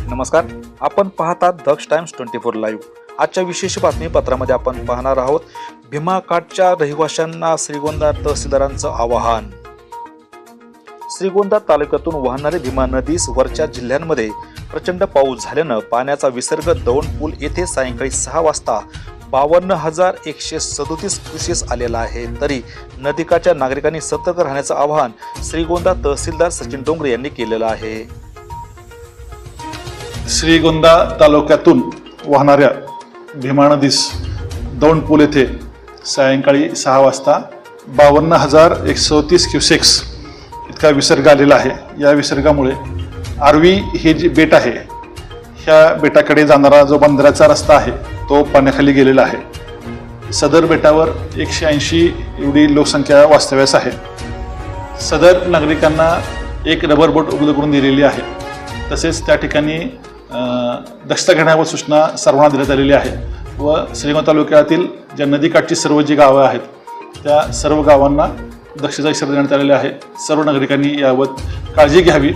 नमस्कार, आपण पाहतात दक्ष टाइम्स 24 लाईव्ह। आजच्या विशेष बातमीपत्रामध्ये आपण पाहणार आहोत भीमाकाठच्या रहिवाशांना श्रीगोंदा तहसीलदारांचं आवाहन। श्रीगोंदा तालुक्यातून वाहणारी भीमा नदीस वरच्या जिल्ह्यांमध्ये प्रचंड पाऊस झाल्यानं पाण्याचा विसर्ग दौंड पूल येथे सायंकाळी 6 वाजता 52,137 क्युसेस आलेला आहे। तरी नदीकाठच्या नागरिकांनी सतर्क राहण्याचं आवाहन श्रीगोंदा तहसीलदार सचिन डोंगरे यांनी केलेलं आहे। श्रीगोंदा तालुक्यातून वाहणाऱ्या भीमा नदीस दौंड पूल येथे सायंकाळी 6 वाजता 52,137 क्युसेक्स इतका विसर्ग आलेला आहे। या विसर्गामुळे आरवी हे जे बेट आहे, ह्या बेटाकडे जाणारा जो बंदराचा रस्ता आहे तो पाण्याखाली गेलेला आहे। सदर बेटावर 180 एवढी लोकसंख्या वास्तव्यास आहे। सदर नागरिकांना एक रबर बोट उपलब्ध करून दिलेली आहे। तसेच त्या ठिकाणी दक्षता घेण्यावर सूचना सर्वांना देण्यात आलेली आहे व श्रीगोंदा तालुक्यातील ज्या नदीकाठची सर्व जी गावं आहेत त्या सर्व गावांना दक्षता इशारा देण्यात आलेले आहे। सर्व नागरिकांनी याबाबत काळजी घ्यावी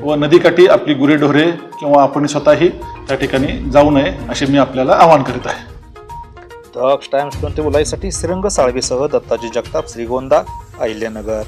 व नदीकाठी आपली गुरेढोरे किंवा आपण स्वतःही त्या ठिकाणी जाऊ नये असे मी आपल्याला आवाहन करीत आहे। दक्ष टाइम्स 24 लाईव्हसाठी श्रीरंग साळवेसह दत्ताजी जगताप, श्रीगोंदा, अहिल्यानगर।